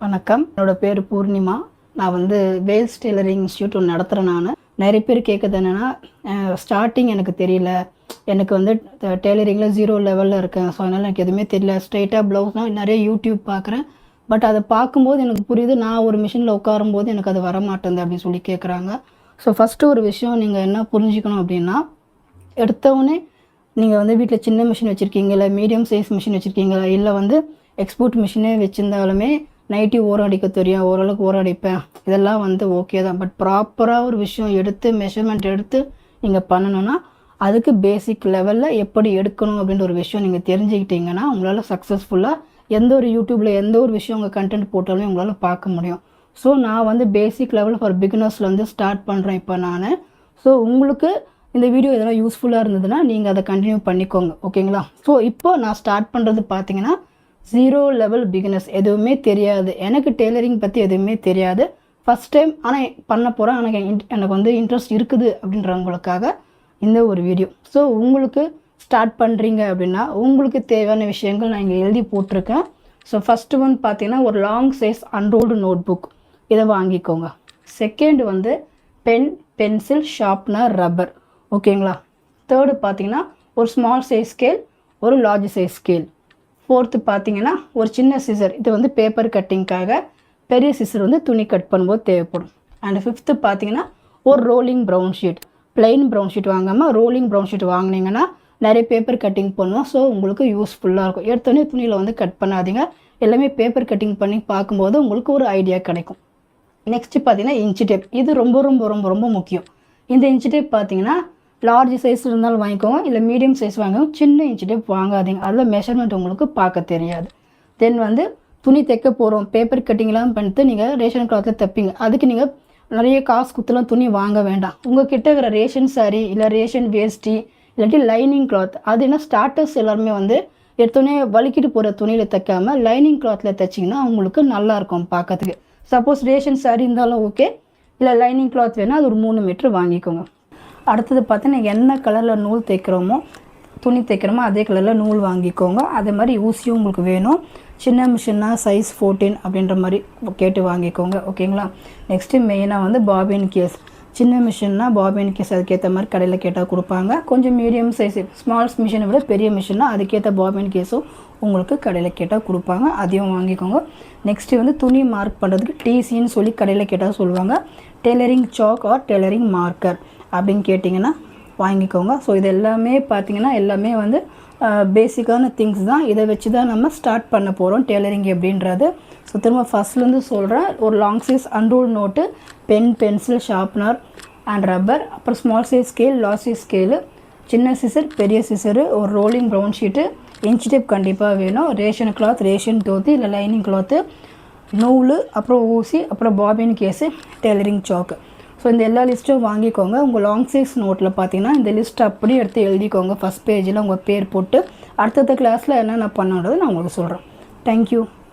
வணக்கம். என்னோட பேர் பூர்ணிமா. நான் வந்து வேல்ஸ் டெய்லரிங் இன்ஸ்டியூட் ஒன்று நடத்துகிறேன். நான் நிறைய பேர் கேட்குறது என்னென்னா, ஸ்டார்டிங் எனக்கு தெரியல, எனக்கு வந்து டெய்லரிங்கில் 0 லெவலில் இருக்கேன். ஸோ அதனால் எனக்கு எதுவுமே தெரியல. ஸ்ட்ரெயிட்டாக ப்ளவுஸ்னால் நிறைய யூடியூப் பார்க்குறேன். பட் அதை பார்க்கும்போது எனக்கு புரியுது, நான் ஒரு மிஷினில் உட்காரும்போது எனக்கு அது வரமாட்டேங்குது அப்படின்னு சொல்லி கேட்குறாங்க. ஸோ ஃபஸ்ட்டு ஒரு விஷயம் நீங்கள் என்ன புரிஞ்சுக்கணும் அப்படின்னா, எடுத்தவுடனே நீங்கள் வந்து வீட்டில் சின்ன மிஷின் வச்சுருக்கீங்க, இல்லை மீடியம் சைஸ் மிஷின் வச்சுருக்கீங்க, இல்லை வந்து எக்ஸ்போர்ட் மிஷினே வச்சுருந்தாலுமே நைட்டி ஓரம் அடிக்க தெரியும், ஓரளவுக்கு ஓரம் அடிப்பேன், இதெல்லாம் வந்து ஓகே தான். பட் ப்ராப்பராக ஒரு விஷயம் எடுத்து மெஷர்மெண்ட் எடுத்து நீங்கள் பண்ணணுன்னா அதுக்கு பேசிக் லெவலில் எப்படி எடுக்கணும் அப்படின்ற ஒரு விஷயம் நீங்கள் தெரிஞ்சுக்கிட்டீங்கன்னா உங்களால் சக்ஸஸ்ஃபுல்லாக எந்த ஒரு யூடியூப்பில் எந்த ஒரு விஷயம் உங்கள் கண்டென்ட் போட்டாலும் உங்களால் பார்க்க முடியும். ஸோ நான் வந்து பேசிக் லெவல் ஃபார் பிகினர்ஸில் வந்து ஸ்டார்ட் பண்ணுறேன் இப்போ நான். ஸோ உங்களுக்கு இந்த வீடியோ எதனா யூஸ்ஃபுல்லாக இருந்ததுன்னா நீங்கள் அதை கண்டினியூ பண்ணிக்கோங்க, ஓகேங்களா? ஸோ இப்போ நான் ஸ்டார்ட் பண்ணுறது பார்த்தீங்கன்னா 0 லெவல் பிகினர்ஸ், எதுவுமே தெரியாது, எனக்கு டெய்லரிங் பற்றி எதுவுமே தெரியாது, ஃபஸ்ட் டைம் ஆனால் பண்ண போகிறேன், ஆனால் எனக்கு வந்து இன்ட்ரெஸ்ட் இருக்குது அப்படின்றவங்களுக்காக இந்த ஒரு வீடியோ. ஸோ உங்களுக்கு ஸ்டார்ட் பண்ணுறீங்க அப்படின்னா உங்களுக்கு தேவையான விஷயங்கள் நான் இங்கே எழுதி போட்டிருக்கேன். ஸோ ஃபஸ்ட்டு ஒன் பார்த்தீங்கன்னா ஒரு long size unrolled note book, இதை வாங்கிக்கோங்க. செகண்ட் வந்து பென், பென்சில், ஷார்ப்னர், ரப்பர், ஓகேங்களா? தேர்டு பார்த்தீங்கன்னா ஒரு ஸ்மால் சைஸ் ஸ்கேல், ஒரு லார்ஜ் சைஸ் ஸ்கேல். ஃபோர்த்து பார்த்தீங்கன்னா ஒரு சின்ன சிசர், இது வந்து பேப்பர் கட்டிங்க்காக, பெரிய சிசர் வந்து துணி கட் பண்ணும்போது தேவைப்படும். அண்ட் ஃபிஃப்த்து பார்த்தீங்கன்னா ஒரு rolling brown sheet, plain brown sheet வாங்காமல் ரோலிங் ப்ரௌன் ஷீட் வாங்கினீங்கன்னா நிறைய பேப்பர் கட்டிங் பண்ணுவோம். ஸோ உங்களுக்கு யூஸ்ஃபுல்லாக இருக்கும். எடுத்தோடனே துணியில் வந்து கட் பண்ணாதீங்க, எல்லாமே பேப்பர் கட்டிங் பண்ணி பார்க்கும்போது உங்களுக்கு ஒரு ஐடியா கிடைக்கும். நெக்ஸ்ட்டு பார்த்தீங்கன்னா இன்ச்சி டேப், இது ரொம்ப ரொம்ப ரொம்ப ரொம்ப முக்கியம். இந்த இன்ச்சி டேப் பார்த்தீங்கன்னா லார்ஜ் சைஸ் இருந்தாலும் வாங்கிக்கோங்க, இல்லை மீடியம் சைஸ் வாங்குவோம், சின்ன இன்ச்சி டேப் வாங்காதீங்க, அதில் மெஷர்மெண்ட் உங்களுக்கு பார்க்க தெரியாது. தென் வந்து துணி தைக்க போகிறோம், பேப்பர் கட்டிங்லாம் பண்ணிட்டு நீங்கள் ரேஷன் கிளாத்தில் தைப்பீங்க, அதுக்கு நீங்கள் நிறைய காசு குத்துலாம் துணி வாங்க வேண்டாம். உங்கள் கிட்ட இருக்கிற ரேஷன் சாரி, இல்லை ரேஷன் வேஷ்டி, இல்லாட்டி லைனிங் கிளாத், அது என்ன ஸ்டார்டர்ஸ் எல்லாருமே வந்து எடுத்தோடனே வலிக்கிட்டு போகிற துணியில் தைக்காமல் லைனிங் கிளாத்தில் தைச்சிங்கன்னா அவங்களுக்கு நல்லாயிருக்கும் பார்க்கறதுக்கு. சப்போஸ் ரேஷன் சாரி இருந்தாலும் ஓகே, இல்லை லைனிங் கிளாத் வேணால் அது ஒரு 3 மீட்ரு வாங்கிக்கோங்க. அடுத்தது பார்த்தீங்கன்னா என்ன கலரில் நூல் தைக்கிறோமோ, துணி தைக்கிறோமோ அதே கலரில் நூல் வாங்கிக்கோங்க. அதே மாதிரி ஊசியும் உங்களுக்கு வேணும். சின்ன மிஷின்னா சைஸ் 14 அப்படின்ற மாதிரி கேட்டு வாங்கிக்கோங்க, ஓகேங்களா? நெக்ஸ்ட்டு மெயினாக வந்து பாபின் கேஸ், சின்ன மிஷின்னா பாபின் கேஸ் அதுக்கேற்ற மாதிரி கடையில் கேட்டால் கொடுப்பாங்க. கொஞ்சம் மீடியம் சைஸ் ஸ்மால் மிஷினை விட பெரிய மிஷின்னா அதுக்கேற்ற பாபின் கேஸும் உங்களுக்கு கடையில் கேட்டால் கொடுப்பாங்க, அதையும் வாங்கிக்கோங்க. நெக்ஸ்ட்டு வந்து துணி மார்க் பண்ணுறதுக்கு டிசின்னு சொல்லி கடையில் கேட்டால் சொல்லுவாங்க. Tailoring chalk or tailoring marker அப்படின்னு கேட்டிங்கன்னா வாங்கிக்கோங்க. ஸோ இது எல்லாமே பார்த்திங்கன்னா எல்லாமே வந்து பேசிக்கான திங்ஸ் தான். இதை வச்சு தான் நம்ம ஸ்டார்ட் பண்ண போகிறோம் டெய்லரிங் எப்படின்றது. ஸோ திரும்ப ஃபஸ்ட்லேருந்து சொல்கிறேன். ஒரு long size unruled note, pen, pencil, sharpener and rubber, அப்புறம் small size scale, large size scale, சின்ன சிசர், பெரிய சிசரு, ஒரு rolling brown sheet, inch tape கண்டிப்பாக வேணும், ரேஷன் கிளாத், ரேஷன் தோத்தி இல்லை லைனிங் கிளாத்து, நூல், அப்புறம் ஊசி, அப்புறம் பாபின் கேஸு, டெய்லரிங் சாக்கு. ஸோ இந்த எல்லா லிஸ்ட்டும் வாங்கிக்கோங்க. உங்கள் லாங் சைஸ் நோட்டில் பார்த்தீங்கன்னா இந்த லிஸ்ட் அப்படியே எடுத்து எழுதிக்கோங்க. ஃபஸ்ட் பேஜில் உங்கள் பேர் போட்டு அடுத்தடுத்த கிளாஸில் என்னென்ன பண்ணுன்றது நான் உங்களுக்கு சொல்கிறேன். தேங்க்யூ.